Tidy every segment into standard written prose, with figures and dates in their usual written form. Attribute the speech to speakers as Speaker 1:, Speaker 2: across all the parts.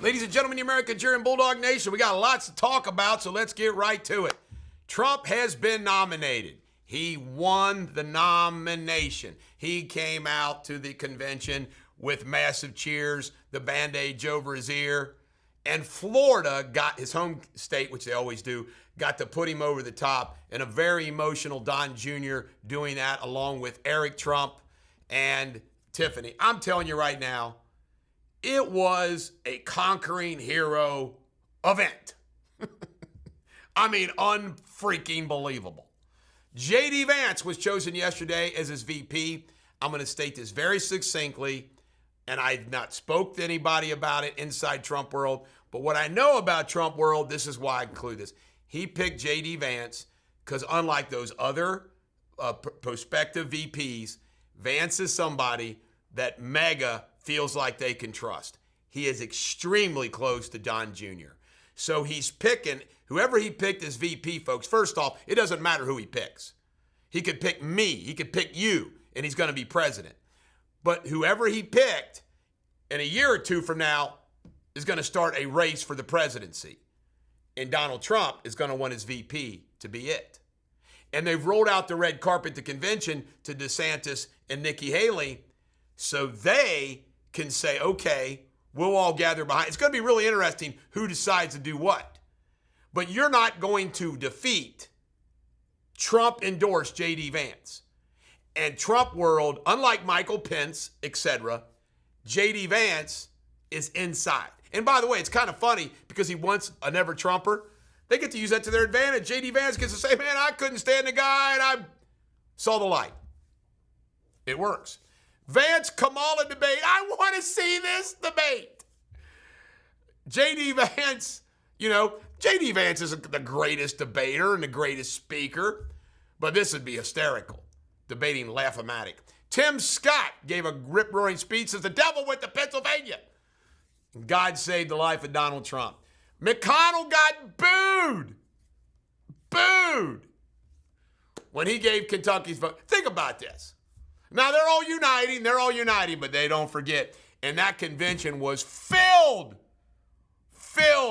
Speaker 1: Ladies and gentlemen, the American Cheer and Bulldog Nation, we got lots to talk about, so let's get right to it. Trump has been nominated. He won the nomination. He came out to the convention with massive cheers, the bandage over his ear, and Florida got his home state, which they always do, got to put him over the top, and a very emotional Don Jr. doing that along with Eric Trump and Tiffany. I'm telling you right now, it was a conquering hero event. I mean, unfreaking believable. J.D. Vance was chosen yesterday as his VP. I'm going to state this very succinctly, and I've not spoke to anybody about it inside Trump world, but what I know about Trump world, this is why I conclude this. He picked J.D. Vance because unlike those other prospective VPs, Vance is somebody that MAGA feels like they can trust. He is extremely close to Don Jr. So he's picking, whoever he picked as VP, folks, first off, it doesn't matter who he picks. He could pick me, he could pick you, and he's going to be president. But whoever he picked, in a year or two from now, is going to start a race for the presidency. And Donald Trump is going to want his VP to be it. And they've rolled out the red carpet to convention to DeSantis and Nikki Haley so they can say, okay, we'll all gather behind. It's going to be really interesting who decides to do what. But you're not going to defeat Trump-endorsed J.D. Vance. And Trump world, unlike Michael Pence, etc., J.D. Vance is inside. And by the way, it's kind of funny because he wants a never-Trumper. They get to use that to their advantage. J.D. Vance gets to say, man, I couldn't stand the guy, and I saw the light. It works. Vance, Kamala debate. I want to see this debate. J.D. Vance, J.D. Vance isn't the greatest debater and the greatest speaker, but this would be hysterical. Debating Laugh-O-Matic. Tim Scott gave a rip-roaring speech, says the devil went to Pennsylvania. God saved the life of Donald Trump. McConnell got booed. Booed. When he gave Kentucky's vote. Think about this. Now, they're all uniting, but they don't forget. And that convention was filled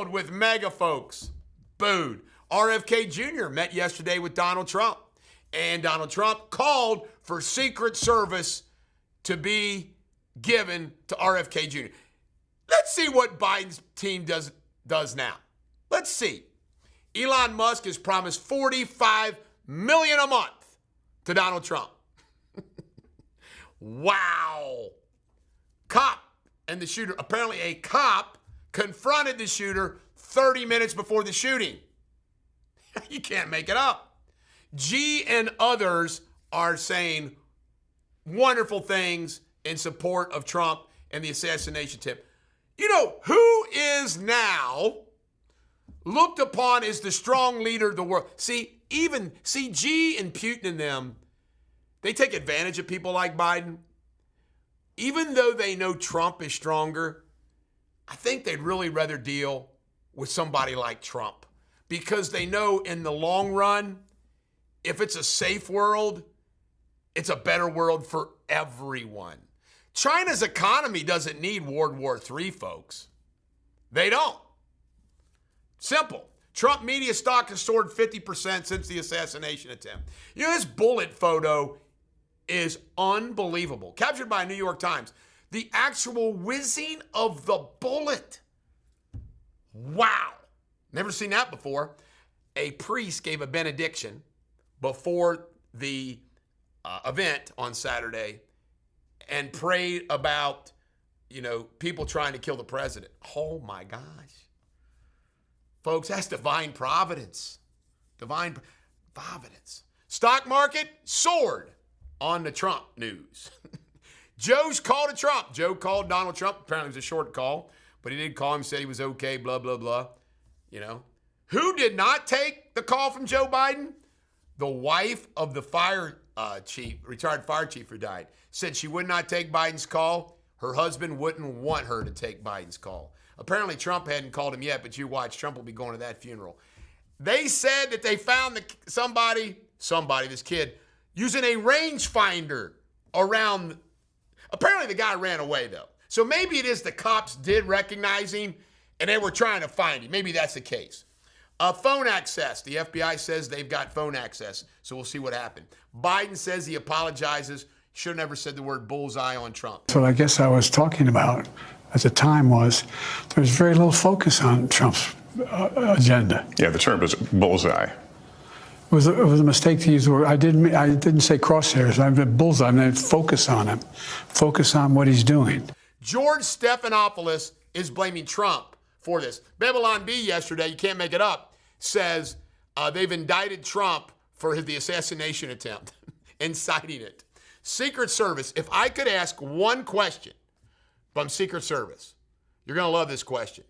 Speaker 1: with mega folks. Booed. RFK Jr. met yesterday with Donald Trump. And Donald Trump called for Secret Service to be given to RFK Jr. Let's see what Biden's team does now. Let's see. Elon Musk has promised $45 million a month to Donald Trump. Wow. Cop and the shooter. Apparently a cop confronted the shooter 30 minutes before the shooting. You can't make it up. G and others are saying wonderful things in support of Trump and the assassination attempt. Who is now looked upon as the strong leader of the world? See, G and Putin and them, they take advantage of people like Biden. Even though they know Trump is stronger, I think they'd really rather deal with somebody like Trump because they know in the long run, if it's a safe world, it's a better world for everyone. China's economy doesn't need World War III, folks. They don't. Simple. Trump media stock has soared 50% since the assassination attempt. This bullet photo is unbelievable. Captured by New York Times. The actual whizzing of the bullet. Wow. Never seen that before. A priest gave a benediction before the event on Saturday and prayed about, people trying to kill the president. Oh my gosh. Folks, that's divine providence. Divine providence. Stock market soared on the Trump news. Joe's call to Trump. Joe called Donald Trump. Apparently it was a short call, but he did call him, said he was okay, blah, blah, blah. Who did not take the call from Joe Biden? The wife of the retired fire chief who died, said she would not take Biden's call. Her husband wouldn't want her to take Biden's call. Apparently Trump hadn't called him yet, but you watch, Trump will be going to that funeral. They said that they found somebody, this kid, using a rangefinder around. Apparently the guy ran away though. So maybe it is the cops did recognize him and they were trying to find him. Maybe that's the case. Phone access. The FBI says they've got phone access, so we'll see what happened. Biden says he apologizes. Should have never said the word bullseye on Trump.
Speaker 2: So I guess I was talking about at the time was there was very little focus on Trump's agenda.
Speaker 3: Yeah, the term is bullseye.
Speaker 2: It was a mistake to use the word. I didn't say crosshairs. I meant bullseye. I meant focus on him. Focus on what he's doing.
Speaker 1: George Stephanopoulos is blaming Trump for this. Babylon B yesterday, you can't make it up, says they've indicted Trump for the assassination attempt, inciting it. Secret Service, if I could ask one question from Secret Service, you're going to love this question.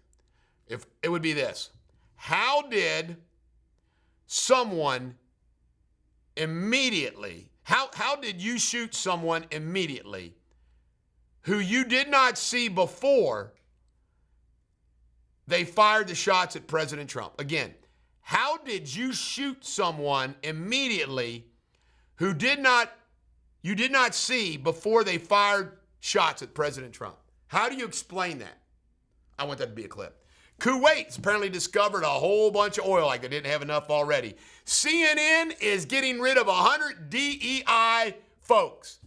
Speaker 1: If it would be this: how did someone immediately, how did you shoot someone immediately who you did not see before they fired the shots at President Trump? Again, how did you shoot someone immediately who you did not see before they fired shots at President Trump? How do you explain that? I want that to be a clip. Kuwait's apparently discovered a whole bunch of oil like they didn't have enough already. CNN is getting rid of 100 DEI folks.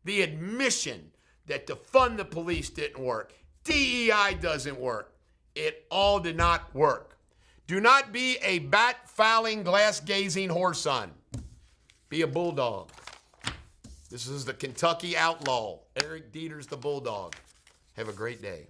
Speaker 1: The admission that to fund the police didn't work. DEI doesn't work. It all did not work. Do not be a bat-fouling, glass-gazing whoreson. Be a bulldog. This is the Kentucky outlaw, Eric Deters the Bulldog. Have a great day.